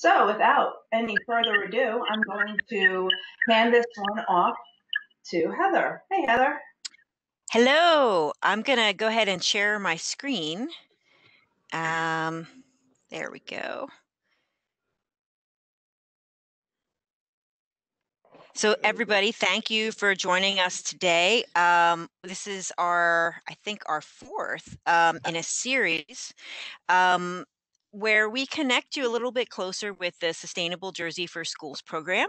So without any further ado, I'm going to hand this one off to Heather. Hey, Heather. Hello, I'm gonna go ahead and share my screen. There we go. So everybody, thank you for joining us today. This is I think our fourth in a series um, where we connect you a little bit closer with the Sustainable Jersey for Schools program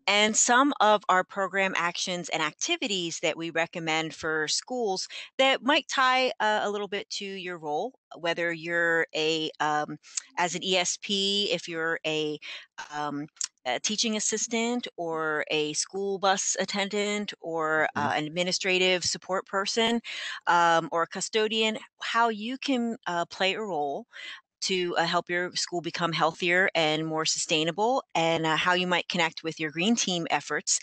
and some of our program actions and activities that we recommend for schools that might tie a little bit to your role, whether you're as an ESP, if you're um, a teaching assistant or a school bus attendant or an administrative support person or a custodian, how you can play a role to help your school become healthier and more sustainable, and how you might connect with your green team efforts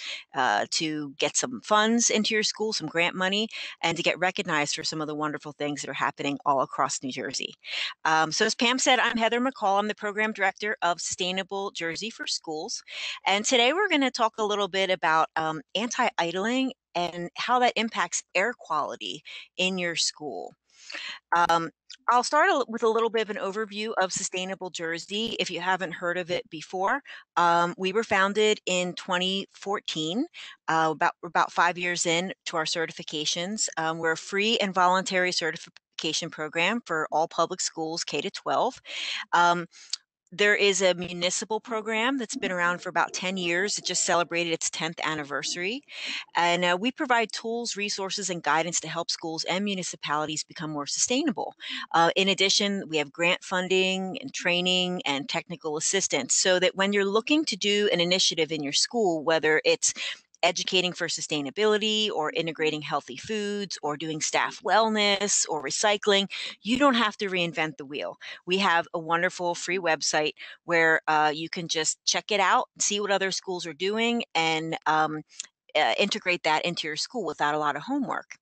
to get some funds into your school, some grant money, and to get recognized for some of the wonderful things that are happening all across New Jersey. So as Pam said, I'm Heather McCall. I'm the program director of Sustainable Jersey for Schools. And today we're going to talk a little bit about anti-idling and how that impacts air quality in your school. Um, I'll start with a little bit of an overview of Sustainable Jersey if you haven't heard of it before. We were founded in 2014, about 5 years in to our certifications. We're a free and voluntary certification program for all public schools K to 12. Um, there is a municipal program that's been around for about 10 years. It just celebrated its 10th anniversary. And we provide tools, resources, and guidance to help schools and municipalities become more sustainable. In addition, we have grant funding and training and technical assistance so that when you're looking to do an initiative in your school, whether it's educating for sustainability or integrating healthy foods or doing staff wellness or recycling, you don't have to reinvent the wheel. We have a wonderful free website where you can just check it out, see what other schools are doing, and integrate that into your school without a lot of homework.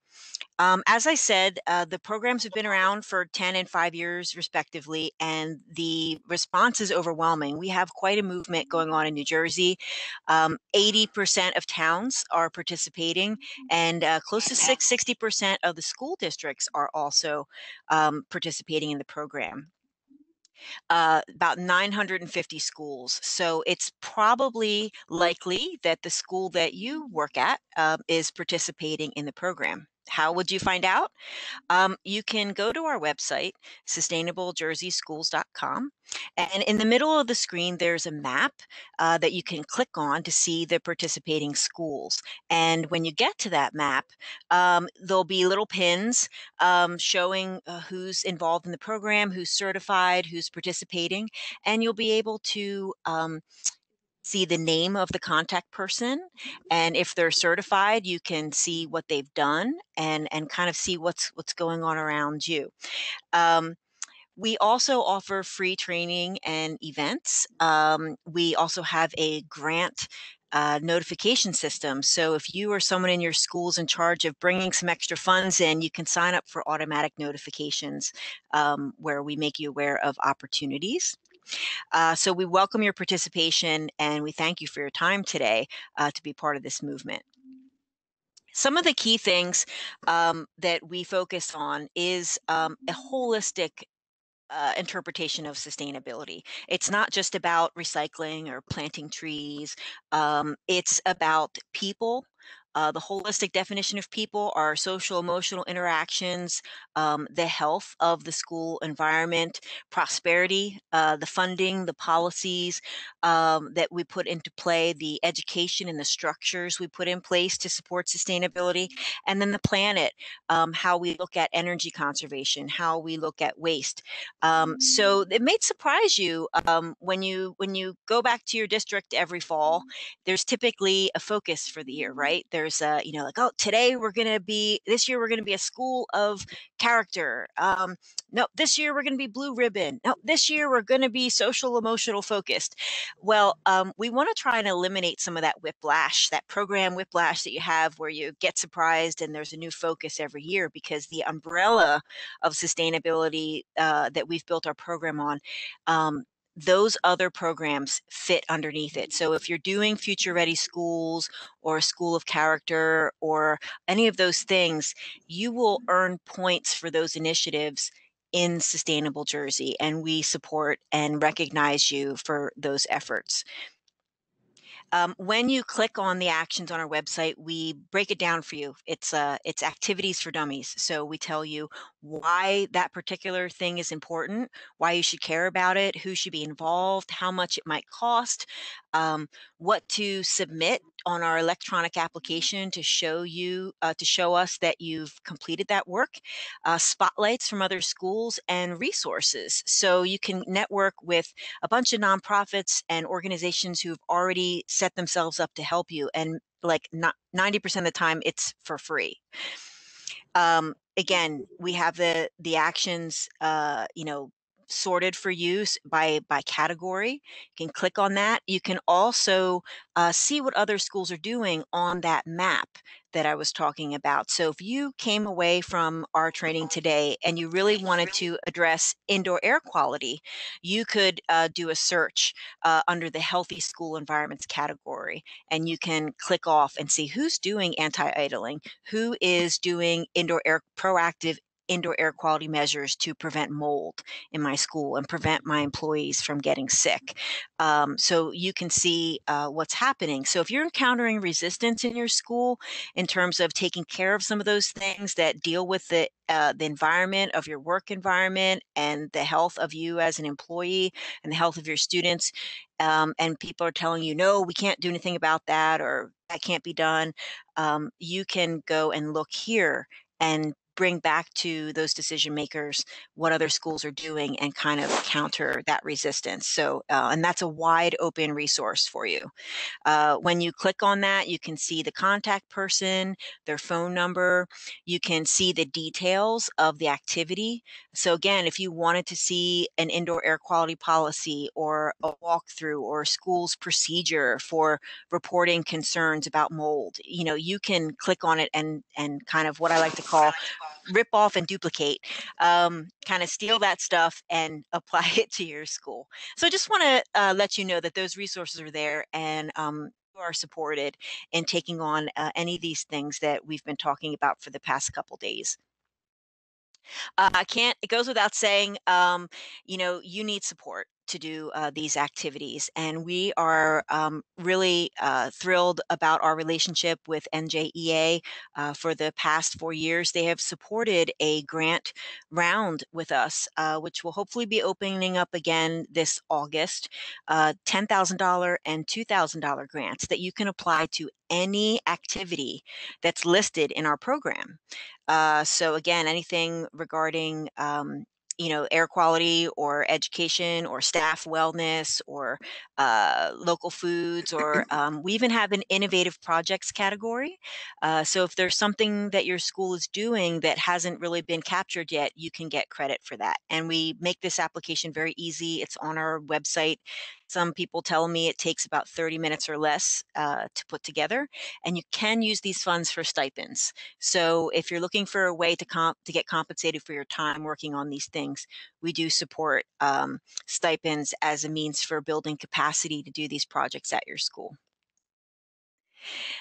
As I said, the programs have been around for 10 and 5 years respectively, and the response is overwhelming. We have quite a movement going on in New Jersey. 80% of towns are participating, and close to 60% of the school districts are also participating in the program. About 950 schools. So it's probably likely that the school that you work at is participating in the program. How would you find out? You can go to our website, sustainablejerseyschools.com, and in the middle of the screen, there's a map that you can click on to see the participating schools. And when you get to that map, there'll be little pins showing who's involved in the program, who's certified, who's participating, and you'll be able to see the name of the contact person, and if they're certified, you can see what they've done and kind of see what's going on around you. Um, we also offer free training and events. We also have a grant notification system. So if you or someone in your school's in charge of bringing some extra funds in, you can sign up for automatic notifications where we make you aware of opportunities. So we welcome your participation and we thank you for your time today to be part of this movement. Some of the key things that we focus on is a holistic interpretation of sustainability. It's not just about recycling or planting trees. It's about people. The holistic definition of people are social, emotional interactions, the health of the school environment, prosperity, the funding, the policies that we put into play, the education and the structures we put in place to support sustainability, and then the planet, how we look at energy conservation, how we look at waste. So it may surprise you when you go back to your district every fall. There's typically a focus for the year, right? There's like, oh, this year we're gonna be a school of character. No, this year we're gonna be blue ribbon. No, this year we're gonna be social emotional focused. Well, we want to try and eliminate some of that whiplash, that program whiplash that you have where you get surprised and there's a new focus every year, because the umbrella of sustainability that we've built our program on, those other programs fit underneath it. So if you're doing Future Ready Schools or a School of Character or any of those things, you will earn points for those initiatives in Sustainable Jersey, and we support and recognize you for those efforts. When you click on the actions on our website, we break it down for you. It's activities for dummies. So we tell you why that particular thing is important, why you should care about it, who should be involved, how much it might cost, what to submit on our electronic application to show us that you've completed that work, spotlights from other schools, and resources. So you can network with a bunch of nonprofits and organizations who've already set themselves up to help you. And like 90% of the time, it's for free. Again, we have the actions, sorted for use by category. You can click on that. You can also see what other schools are doing on that map that I was talking about. So if you came away from our training today and you really wanted to address indoor air quality, you could do a search under the healthy school environments category, and you can click off and see who's doing anti-idling, who is doing proactive indoor air quality measures to prevent mold in my school and prevent my employees from getting sick. So you can see what's happening. So if you're encountering resistance in your school in terms of taking care of some of those things that deal with the environment of your work environment and the health of you as an employee and the health of your students, and people are telling you, no, we can't do anything about that, or that can't be done, you can go and look here and bring back to those decision makers what other schools are doing and kind of counter that resistance. So, and that's a wide open resource for you. When you click on that, you can see the contact person, their phone number. You can see the details of the activity. So again, if you wanted to see an indoor air quality policy or a walkthrough or a school's procedure for reporting concerns about mold, you can click on it and kind of what I like to call rip off and duplicate, kind of steal that stuff and apply it to your school. So I just want to let you know that those resources are there, and you are supported in taking on any of these things that we've been talking about for the past couple days. I can't, it goes without saying, you need support to do these activities. And we are really thrilled about our relationship with NJEA. For the past 4 years, they have supported a grant round with us, which will hopefully be opening up again this August. $10,000 and $2,000 grants that you can apply to any activity that's listed in our program. So again, anything regarding air quality or education or staff wellness or local foods, or we even have an innovative projects category. So if there's something that your school is doing that hasn't really been captured yet, you can get credit for that. And we make this application very easy. It's on our website. Some people tell me it takes about 30 minutes or less to put together, and you can use these funds for stipends. So if you're looking for a way to get compensated for your time working on these things, we do support stipends as a means for building capacity to do these projects at your school.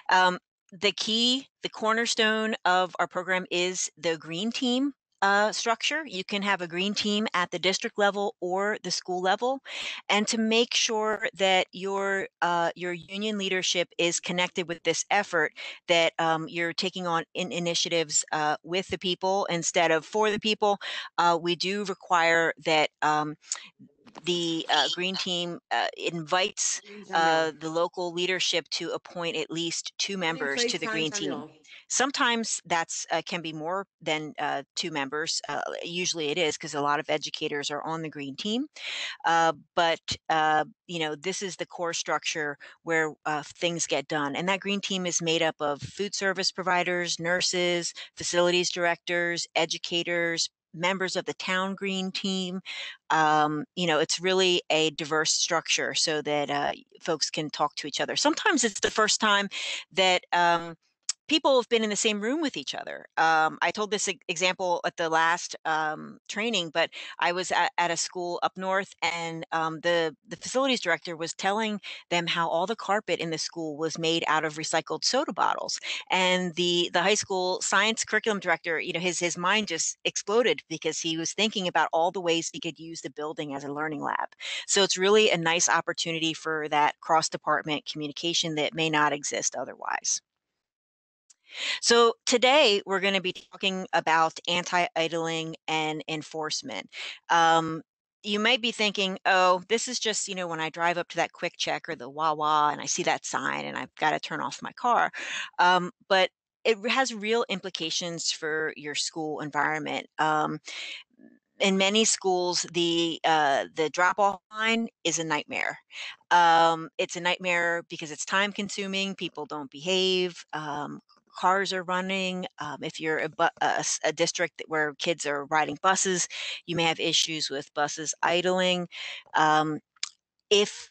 The cornerstone of our program is the green team structure. You can have a green team at the district level or the school level, and to make sure that your union leadership is connected with this effort, that you're taking on initiatives with the people instead of for the people. We do require that the green team invites the local leadership to appoint at least 2 members to the green team. Sometimes that's can be more than 2 members. Usually it is, because a lot of educators are on the green team. But this is the core structure where things get done. And that green team is made up of food service providers, nurses, facilities directors, educators, members of the town green team. It's really a diverse structure so that folks can talk to each other. Sometimes it's the first time that people have been in the same room with each other. I told this example at the last training, but I was at a school up north, and the facilities director was telling them how all the carpet in the school was made out of recycled soda bottles. And the high school science curriculum director, his mind just exploded because he was thinking about all the ways he could use the building as a learning lab. So it's really a nice opportunity for that cross department communication that may not exist otherwise. So today we're going to be talking about anti-idling and enforcement. Um, you might be thinking, oh, this is just, when I drive up to that quick check or the Wawa and I see that sign and I've got to turn off my car. But it has real implications for your school environment. In many schools, the drop off line is a nightmare. It's a nightmare because it's time consuming. People don't behave. Cars are running. If you're a district where kids are riding buses, you may have issues with buses idling. Um, if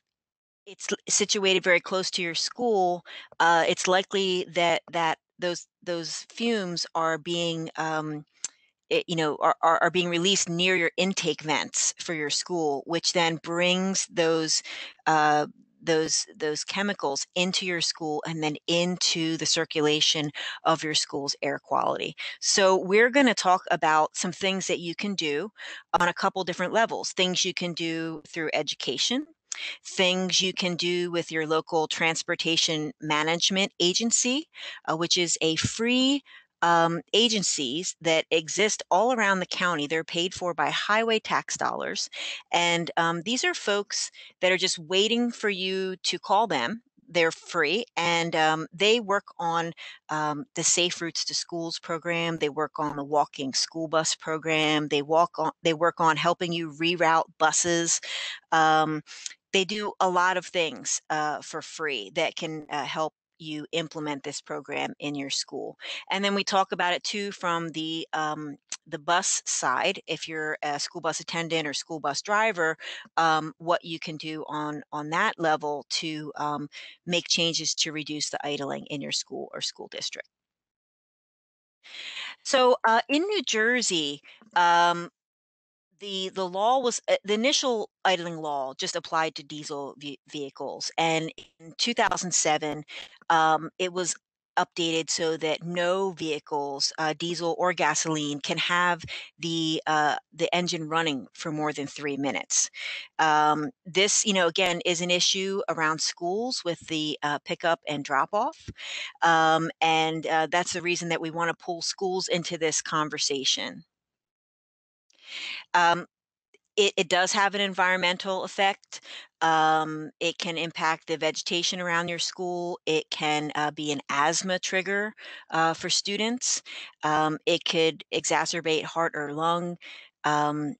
it's situated very close to your school, it's likely that those fumes are being are being released near your intake vents for your school, which then brings uh, those chemicals into your school and then into the circulation of your school's air quality. So we're going to talk about some things that you can do on a couple different levels. Things you can do through education, things you can do with your local transportation management agency, which is a free agencies that exist all around the county. They're paid for by highway tax dollars. And these are folks that are just waiting for you to call them. They're free, and they work on the Safe Routes to Schools program. They work on the walking school bus program. They work on helping you reroute buses. Um, they do a lot of things for free that can help you implement this program in your school. And then we talk about it too from the bus side. If you're a school bus attendant or school bus driver, what you can do on that level to make changes to reduce the idling in your school or school district. So in New Jersey, um, the law was the initial idling law just applied to diesel vehicles, and in 2007, it was updated so that no vehicles, diesel or gasoline, can have the engine running for more than 3 minutes. This, again, is an issue around schools with the pickup and drop off, and that's the reason that we want to pull schools into this conversation. Um, it does have an environmental effect. It can impact the vegetation around your school. It can be an asthma trigger for students. It could exacerbate heart or lung um,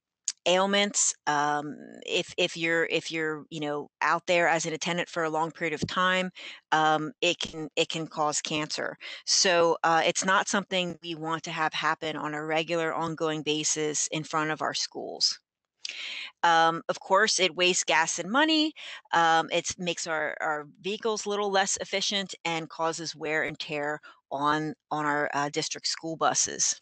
ailments. If you're out there as an attendant for a long period of time, it can cause cancer. So it's not something we want to have happen on a regular, ongoing basis in front of our schools. Of course, it wastes gas and money. It makes our vehicles a little less efficient and causes wear and tear on our district school buses.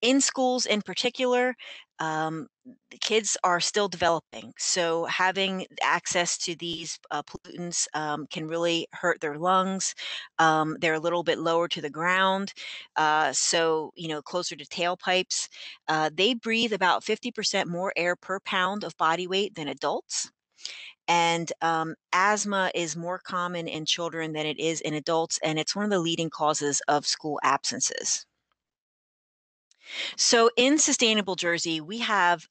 In schools in particular, the kids are still developing. So having access to these pollutants can really hurt their lungs. They're a little bit lower to the ground, so closer to tailpipes. They breathe about 50% more air per pound of body weight than adults. And asthma is more common in children than it is in adults, and it's one of the leading causes of school absences. So in Sustainable Jersey, we have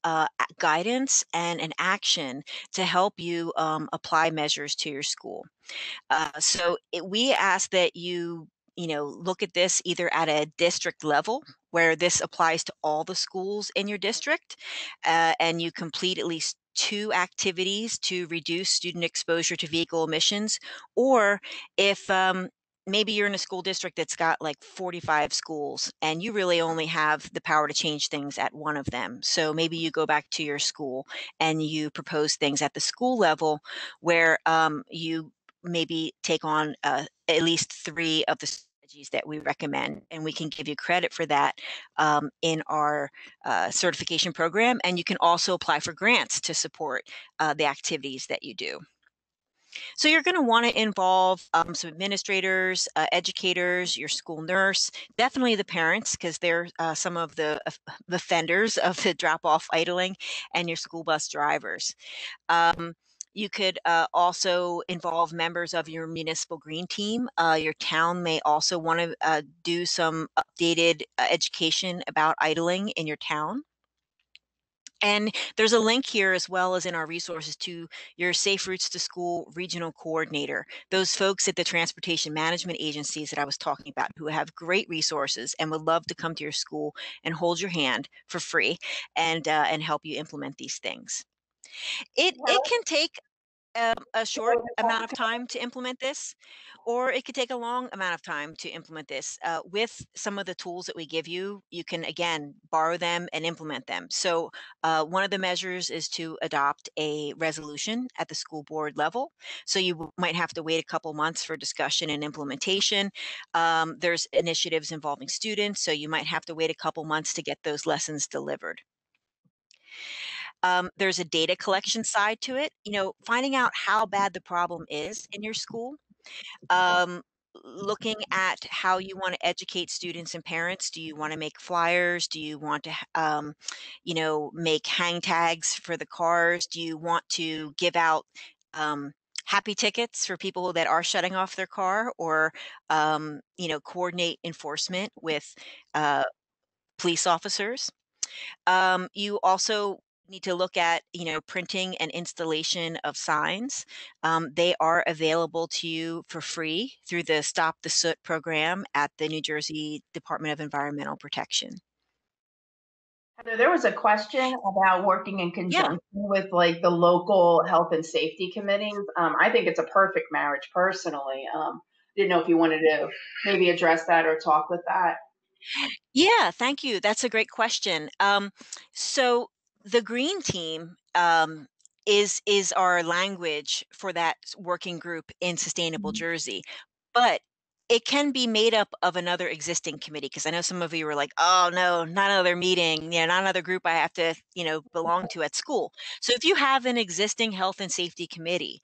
guidance and an action to help you apply measures to your school. We ask that you look at this either at a district level, where this applies to all the schools in your district, and you complete at least two activities to reduce student exposure to vehicle emissions, or if maybe you're in a school district that's got like 45 schools and you really only have the power to change things at one of them. So maybe you go back to your school and you propose things at the school level where you maybe take on at least three of the strategies that we recommend, and we can give you credit for that in our certification program. And you can also apply for grants to support the activities that you do. So you're going to want to involve some administrators, educators, your school nurse, definitely the parents, because they're some of the offenders of the drop-off idling, and your school bus drivers. Um, you could also involve members of your municipal green team. Your town may also want to do some updated education about idling in your town. And there's a link here, as well as in our resources, to your Safe Routes to School regional coordinator, those folks at the transportation management agencies that I was talking about, who have great resources and would love to come to your school and hold your hand for free and help you implement these things. It can take a short amount of time to implement this, or it could take a long amount of time to implement this. With some of the tools that we give you, you can again borrow them and implement them. So, one of the measures is to adopt a resolution at the school board level. So, might have to wait a couple months for discussion and implementation. There's initiatives involving students, so you might have to wait a couple months to get those lessons delivered. There's a data collection side to it, finding out how bad the problem is in your school, um, looking at how you want to educate students and parents. Do you want to make flyers? Do you want to, make hang tags for the cars? Do you want to give out happy tickets for people that are shutting off their car, or, coordinate enforcement with uh, police officers? You also need to look at, printing and installation of signs. They are available to you for free through the Stop the Soot program at the New Jersey Department of Environmental Protection. Heather, there was a question about working in Yeah. conjunction with like the local health and safety committees. I think it's a perfect marriage personally. Didn't know if you wanted to maybe address that or talk with that. Yeah, thank you. That's a great question. So the green team is our language for that working group in Sustainable Mhm. Jersey, but it can be made up of another existing committee, because I know some of you were like, "Oh no, not another meeting, not another group I have to, belong to at school." So if you have an existing health and safety committee,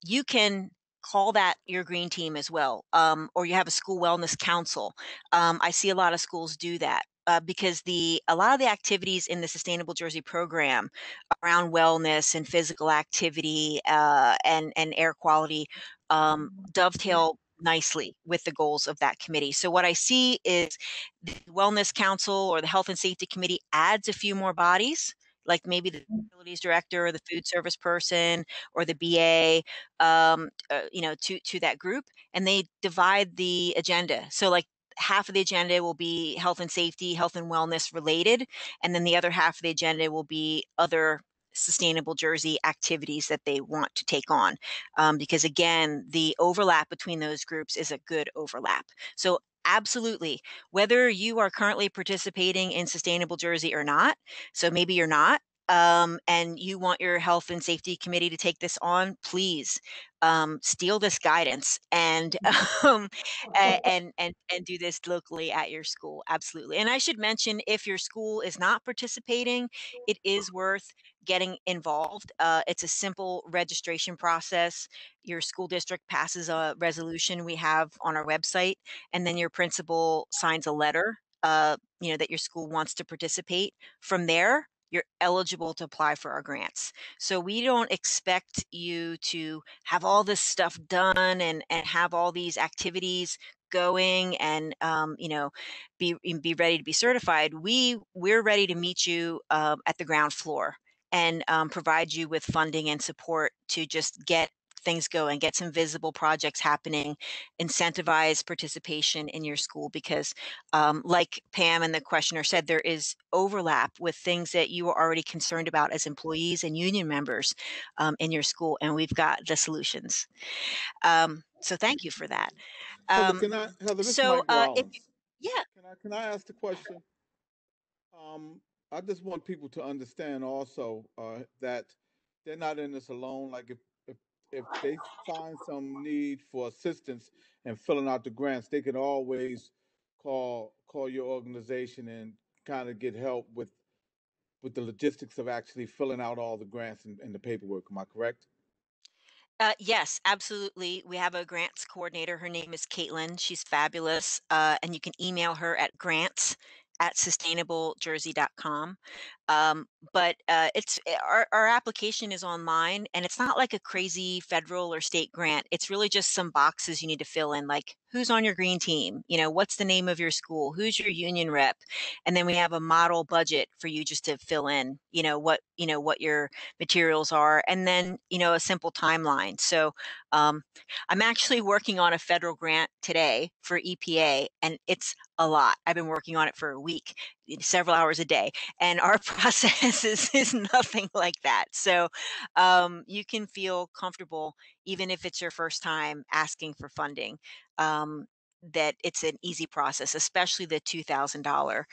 you can call that your green team as well, or you have a school wellness council. I see a lot of schools do that, because the a lot of the activities in the Sustainable Jersey program around wellness and physical activity, and air quality, dovetail nicely with the goals of that committee. So what I see is the wellness council or the health and safety committee adds a few more bodies, like maybe the facilities director or the food service person or the BA, to that group, and they divide the agenda. So, like, half of the agenda will be health and safety, health and wellness related, and then the other half of the agenda will be other Sustainable Jersey activities that they want to take on. Because again, the overlap between those groups is a good overlap. So, absolutely, whether you are currently participating in Sustainable Jersey or not, so maybe you're not, and you want your health and safety committee to take this on, please steal this guidance and um, and do this locally at your school. Absolutely. And I should mention, if your school is not participating, it is worth getting involved. It's a simple registration process. Your school district passes a resolution we have on our website, and then your principal signs a letter. That your school wants to participate. From there, you're eligible to apply for our grants. So we don't expect you to have all this stuff done and have all these activities going, and be ready to be certified. We're ready to meet you at the ground floor, and provide you with funding and support to just get things going, get some visible projects happening, incentivize participation in your school, because like Pam and the questioner said, there is overlap with things that you are already concerned about as employees and union members in your school, and we've got the solutions. So thank you for that. Heather, Um, Heather, this is so Mike if you, Rollins. yeah, Can I ask the question? I just want people to understand also that they're not in this alone. Like if if they find some need for assistance in filling out the grants, they can always call your organization and kind of get help with the logistics of actually filling out all the grants and the paperwork. Am I correct? Yes, absolutely. We have a grants coordinator. Her name is Caitlin. She's fabulous. And you can email her at grants@sustainablejersey.com. But our application is online, and it's not like a crazy federal or state grant. It's really just some boxes you need to fill in, like who's on your green team, what's the name of your school, who's your union rep, and then we have a model budget for you just to fill in, what your materials are, and then a simple timeline. So I'm actually working on a federal grant today for EPA, and it's a lot. I've been working on it for a week, several hours a day, and our process is nothing like that. So you can feel comfortable, even if it's your first time asking for funding, that it's an easy process, especially the $2,000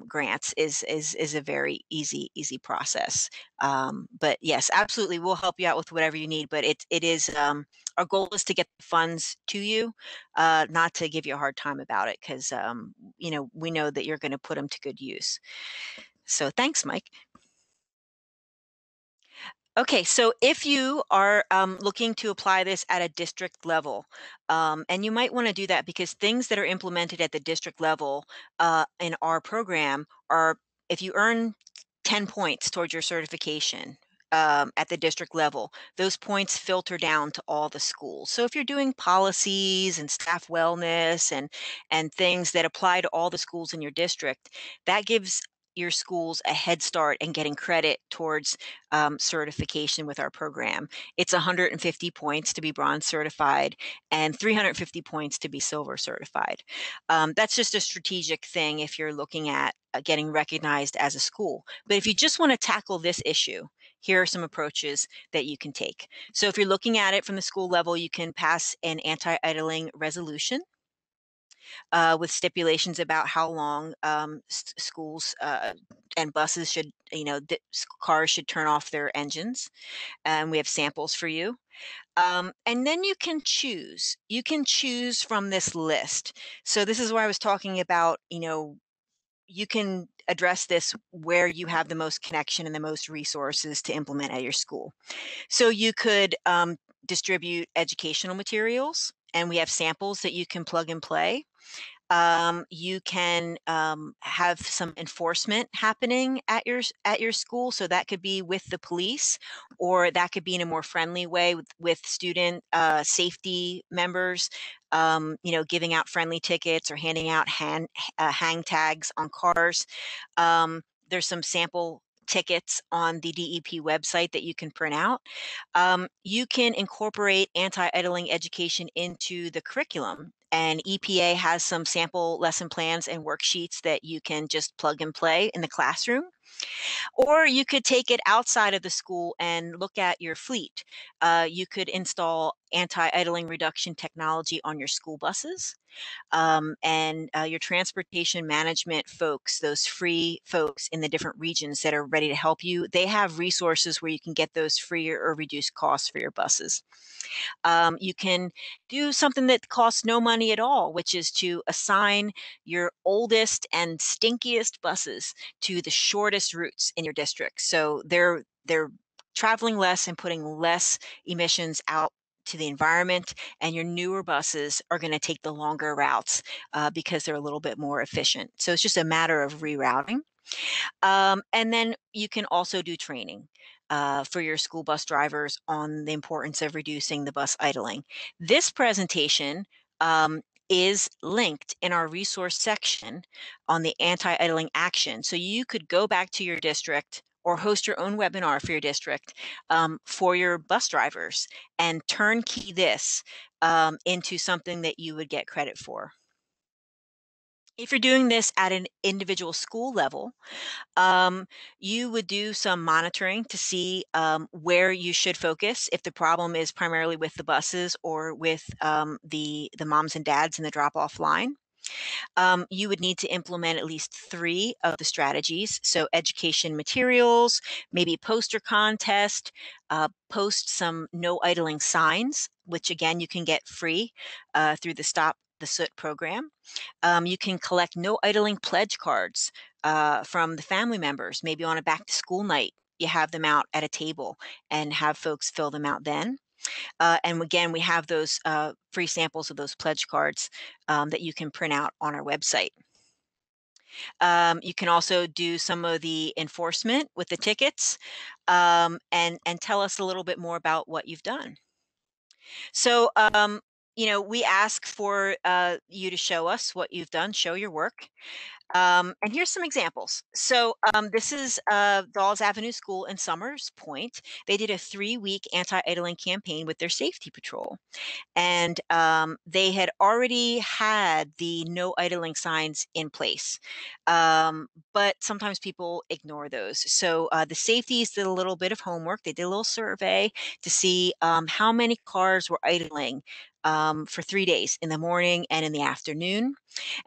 grants is a very easy process. But yes, absolutely, we'll help you out with whatever you need. But it is our goal is to get the funds to you, not to give you a hard time about it, because we know that you're going to put them to good use. So thanks, Mike. Okay, so if you are looking to apply this at a district level, and you might want to do that because things that are implemented at the district level in our program are, if you earn 10 points towards your certification at the district level, those points filter down to all the schools. So if you're doing policies and staff wellness and things that apply to all the schools in your district, that gives your schools a head start in getting credit towards certification with our program. It's 150 points to be bronze certified and 350 points to be silver certified. That's just a strategic thing if you're looking at getting recognized as a school. But if you just want to tackle this issue, here are some approaches that you can take. So if you're looking at it from the school level, you can pass an anti-idling resolution with stipulations about how long schools and buses should, cars should turn off their engines. And we have samples for you. And then you can choose. You can choose from this list. So this is where I was talking about, you can address this where you have the most connection and the most resources to implement at your school. So you could distribute educational materials, and we have samples that you can plug and play. You can have some enforcement happening at your school, so that could be with the police, or that could be in a more friendly way with student safety members. Giving out friendly tickets or handing out hang tags on cars. There's some sample tickets on the DEP website that you can print out. You can incorporate anti-idling education into the curriculum, and EPA has some sample lesson plans and worksheets that you can just plug and play in the classroom. Or you could take it outside of the school and look at your fleet. You could install anti-idling reduction technology on your school buses. And your transportation management folks, those free folks in the different regions that are ready to help you, they have resources where you can get those free or reduced costs for your buses. You can do something that costs no money at all, which is to assign your oldest and stinkiest buses to the shortest routes in your district. So they're traveling less and putting less emissions out to the environment, and your newer buses are going to take the longer routes because they're a little bit more efficient. So it's just a matter of rerouting. And then you can also do training for your school bus drivers on the importance of reducing the bus idling. This presentation is linked in our resource section on the anti-idling action. So you could go back to your district or host your own webinar for your district for your bus drivers and turnkey this into something that you would get credit for. If you're doing this at an individual school level, you would do some monitoring to see where you should focus if the problem is primarily with the buses or with the moms and dads in the drop-off line. You would need to implement at least 3 of the strategies. So education materials, maybe poster contest, post some no idling signs, which again you can get free through the Stop the Soot program. You can collect no idling pledge cards from the family members, maybe on a back to school night. You have them out at a table and have folks fill them out then. And again, we have those free samples of those pledge cards that you can print out on our website. You can also do some of the enforcement with the tickets, and tell us a little bit more about what you've done. So, we ask for you to show us what you've done, show your work. And here's some examples. So this is Dawes Avenue School in Summers Point. They did a 3-week anti-idling campaign with their safety patrol. And they had already had the no idling signs in place. But sometimes people ignore those. So the safeties did a little bit of homework. They did a little survey to see how many cars were idling for 3 days, in the morning and in the afternoon.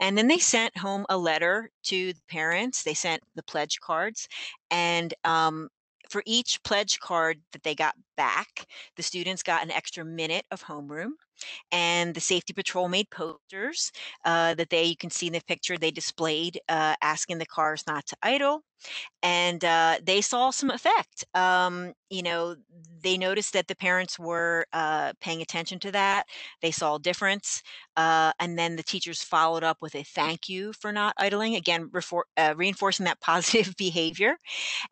And then they sent home a letter to the parents. They sent the pledge cards. And for each pledge card that they got back, the students got an extra minute of homeroom. And the safety patrol made posters that you can see in the picture, they displayed asking the cars not to idle. And they saw some effect. They noticed that the parents were paying attention to that. They saw a difference. And then the teachers followed up with a thank you for not idling, again, reinforcing that positive behavior.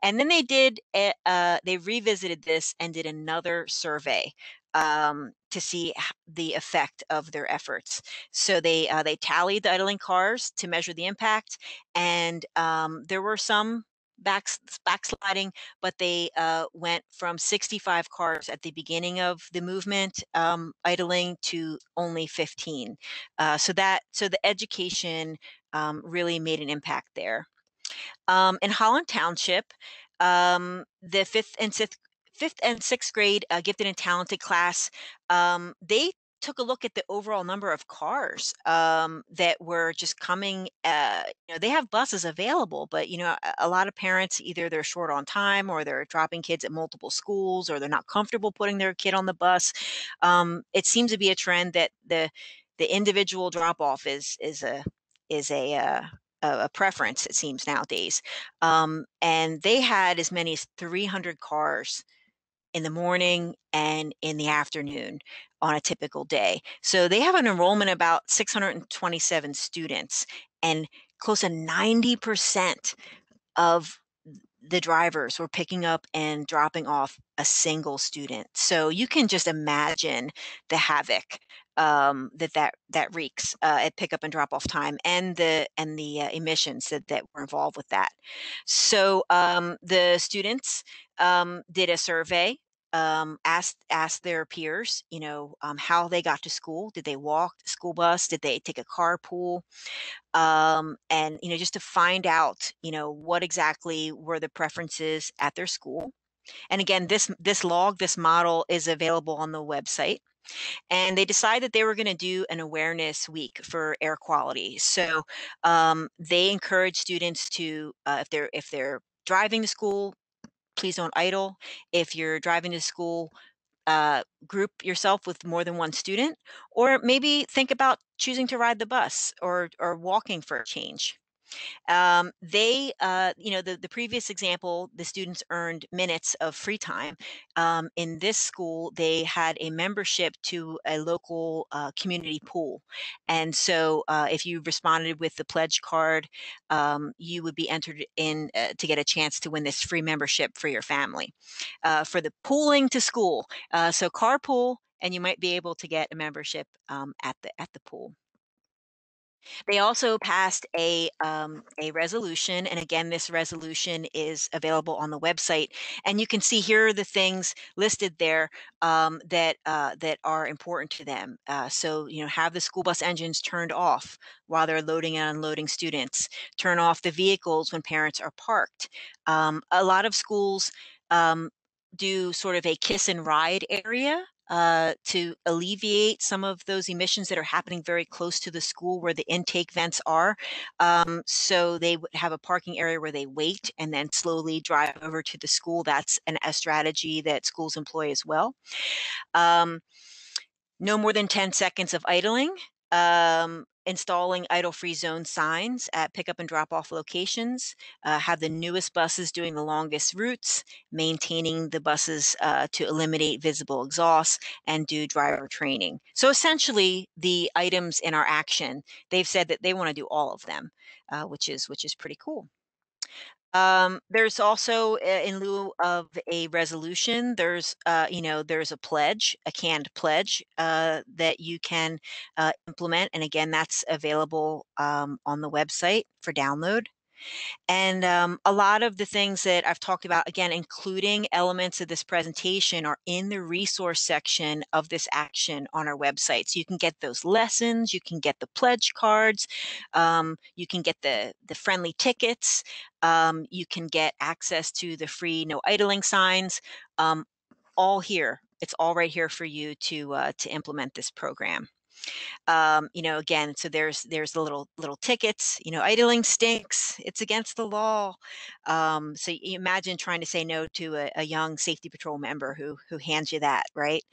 And then they revisited this and did another survey to see the effect of their efforts. So they tallied the idling cars to measure the impact, and there were some backsliding, but they went from 65 cars at the beginning of the movement idling to only 15. So the education really made an impact there. In Holland Township, the fifth and sixth grade gifted and talented class, they took a look at the overall number of cars that were just coming. They have buses available, but a lot of parents, either they're short on time, or they're dropping kids at multiple schools, or they're not comfortable putting their kid on the bus. It seems to be a trend that the individual drop off is a preference, it seems, nowadays. And they had as many as 300 cars in the morning and in the afternoon on a typical day. So they have an enrollment of about 627 students, and close to 90% of the drivers were picking up and dropping off a single student. So you can just imagine the havoc that wreaks at pickup and drop off time, and the emissions that were involved with that. So the students did a survey, asked their peers, how they got to school. Did they walk the school bus? Did they take a carpool? And just to find out what exactly were the preferences at their school. And again, this model is available on the website. And they decided that they were going to do an awareness week for air quality. So they encourage students to, if they're driving to school, please don't idle. If you're driving to school, group yourself with more than one student, or maybe think about choosing to ride the bus, or walking for a change. The previous example, the students earned minutes of free time. In this school, they had a membership to a local community pool. And so if you responded with the pledge card, you would be entered in to get a chance to win this free membership for your family for the pooling to school. So carpool, and you might be able to get a membership at the pool. They also passed a resolution, and again, this resolution is available on the website. And you can see here are the things listed there that are important to them. So have the school bus engines turned off while they're loading and unloading students. Turn off the vehicles when parents are parked. A lot of schools do sort of a kiss and ride area to alleviate some of those emissions that are happening very close to the school where the intake vents are. So they would have a parking area where they wait and then slowly drive over to the school. That's a strategy that schools employ as well. No more than 10 seconds of idling. Installing idle-free zone signs at pickup and drop-off locations, have the newest buses doing the longest routes, maintaining the buses to eliminate visible exhaust, and do driver training. So essentially, the items in our action, they've said that they want to do all of them, which is pretty cool. There's also, in lieu of a resolution, there's a pledge, a canned pledge that you can implement, and again, that's available on the website for download. And a lot of the things that I've talked about, again, including elements of this presentation, are in the resource section of this action on our website. So you can get those lessons, you can get the pledge cards, you can get the friendly tickets, you can get access to the free no idling signs, all here. It's all right here for you to implement this program. Again, so there's the little tickets, idling stinks, it's against the law. So you imagine trying to say no to a young safety patrol member who hands you that, right?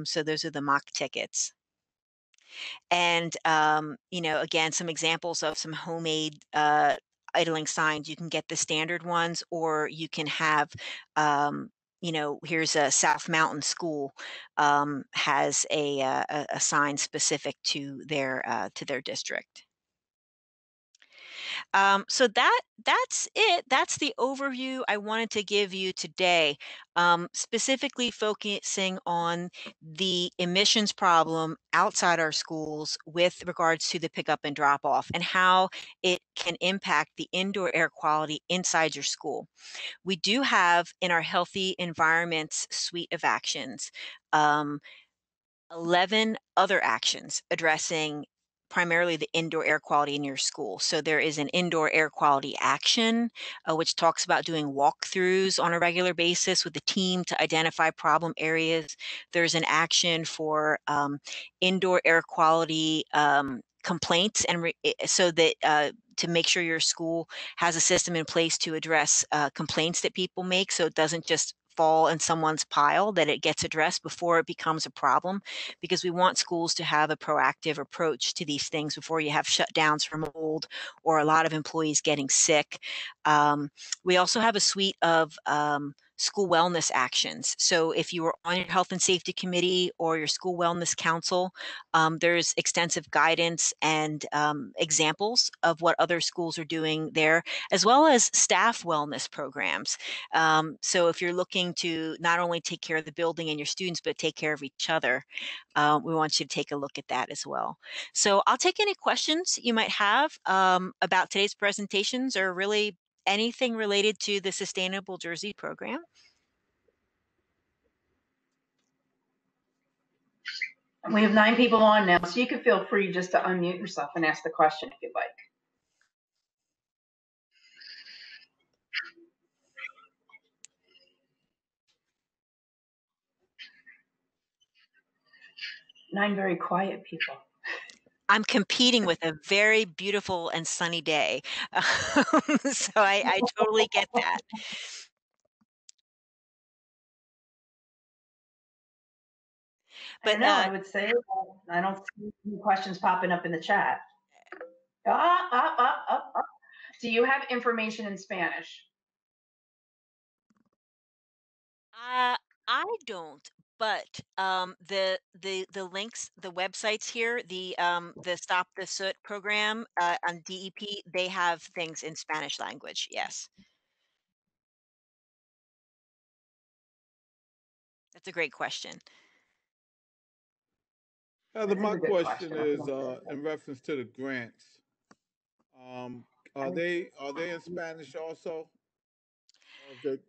So those are the mock tickets. And, again, some examples of some homemade idling signs. You can get the standard ones, or you can have, here's a South Mountain School has a sign specific to their district. So that's it. That's the overview I wanted to give you today, specifically focusing on the emissions problem outside our schools with regards to the pickup and drop off and how it can impact the indoor air quality inside your school. We do have in our Healthy Environments suite of actions, 11 other actions addressing primarily the indoor air quality in your school. So there is an indoor air quality action, which talks about doing walkthroughs on a regular basis with the team to identify problem areas. There's an action for indoor air quality complaints, and so that to make sure your school has a system in place to address complaints that people make, so it doesn't just fall in someone's pile, that it gets addressed before it becomes a problem, because we want schools to have a proactive approach to these things before you have shutdowns for mold or a lot of employees getting sick. We also have a suite of school wellness actions. So if you are on your health and safety committee or your school wellness council, there's extensive guidance and examples of what other schools are doing there, as well as staff wellness programs. So if you're looking to not only take care of the building and your students, but take care of each other, we want you to take a look at that as well. So I'll take any questions you might have about today's presentations, or really anything related to the Sustainable Jersey program. We have 9 people on now, so you can feel free just to unmute yourself and ask the question if you'd like. Nine very quiet people. I'm competing with a very beautiful and sunny day. So I totally get that. But no, I would say I don't see any questions popping up in the chat. Do you have information in Spanish? I don't, but the links, the websites here, the Stop the Soot program on DEP, they have things in Spanish language. Yes, that's a great question. Heather, my question is in reference to the grants. Are they in Spanish also? Or is it...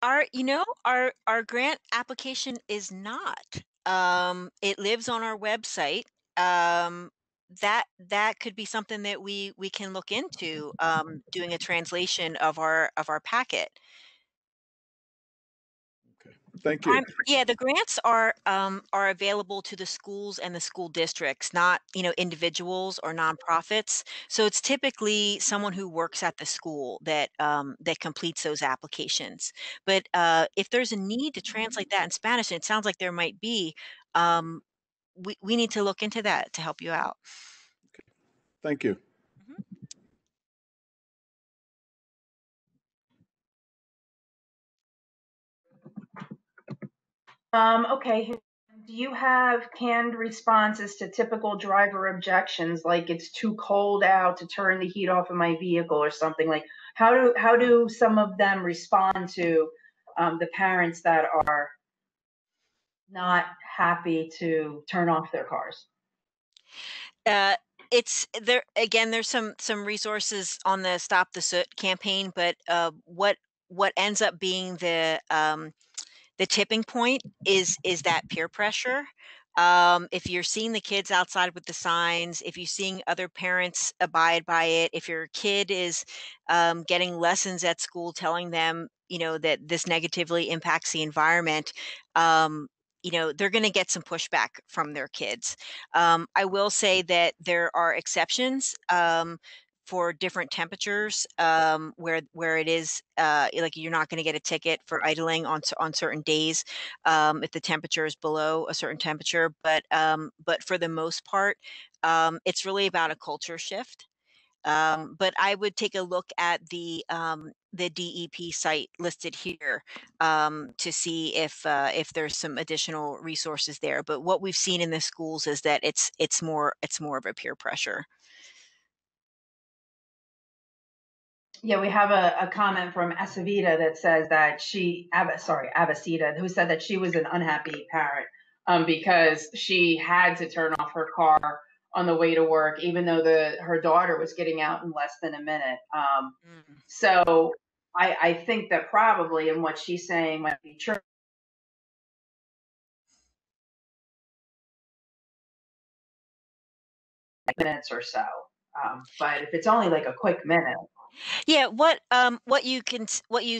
Our grant application is not. It lives on our website. That could be something that we can look into, doing a translation of our packet. Okay, Thank you. Yeah, the grants are available to the schools and the school districts, not, individuals or nonprofits. So it's typically someone who works at the school that completes those applications. But if there's a need to translate that in Spanish, and it sounds like there might be, um, we need to look into that to help you out. Thank you. Mhm. Okay. Do you have canned responses to typical driver objections, like it's too cold out to turn the heat off of my vehicle or something? Like, how do some of them respond to the parents that are not happy to turn off their cars? Uh, it's there again. There's some resources on the Stop the Soot campaign, but what ends up being the tipping point is that peer pressure. If you're seeing the kids outside with the signs, if you're seeing other parents abide by it, if your kid is getting lessons at school telling them, that this negatively impacts the environment, um, they're going to get some pushback from their kids. I will say that there are exceptions. For different temperatures, where it is like you're not going to get a ticket for idling on certain days if the temperature is below a certain temperature. But for the most part, it's really about a culture shift. But I would take a look at the DEP site listed here to see if there's some additional resources there. But what we've seen in the schools is that it's more of a peer pressure. Yeah, we have a comment from Acevita that says that Avacita, who said that she was an unhappy parent because she had to turn off her car on the way to work, even though her daughter was getting out in less than a minute. Mm. So I think that probably in what she's saying might be true. Minutes or so. But if it's only like a quick minute, Yeah, what you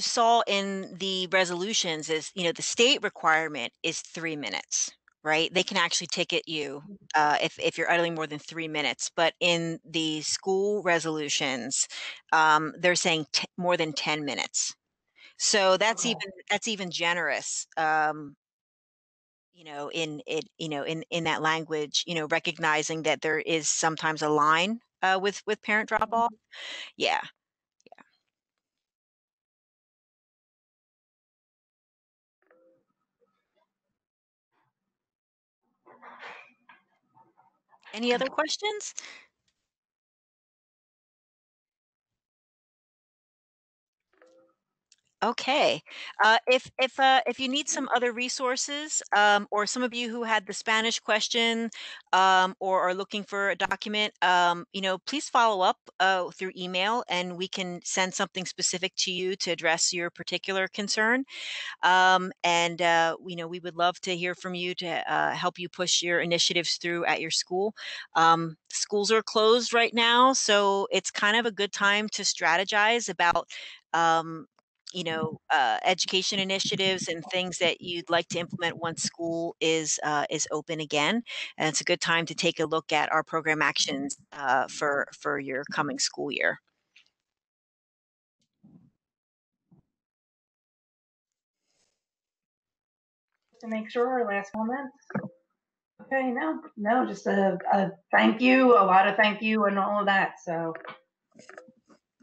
saw in the resolutions is, the state requirement is 3 minutes, right? They can actually ticket you if you're idling more than 3 minutes. But in the school resolutions, they're saying more than 10 minutes. So okay. that's even generous. In that language, recognizing that there is sometimes a line with parent drop off. Yeah. Any other questions? Okay. If you need some other resources, or some of you who had the Spanish question, or are looking for a document, please follow up through email, and we can send something specific to you to address your particular concern. And we would love to hear from you to help you push your initiatives through at your school. Schools are closed right now, so it's kind of a good time to strategize about um, education initiatives and things that you'd like to implement once school is open again. And it's a good time to take a look at our program actions for your coming school year. To make sure our last comment. Okay, no, just a thank you, a lot of thank you, and all of that. So,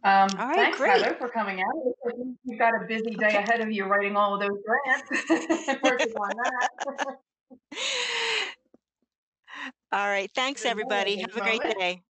All right, thanks, great. Heather, for coming out. Looks like you've got a busy day Okay. ahead of you writing all of those grants and working on that. All right. Thanks, Good everybody. at Have this a great moment. day.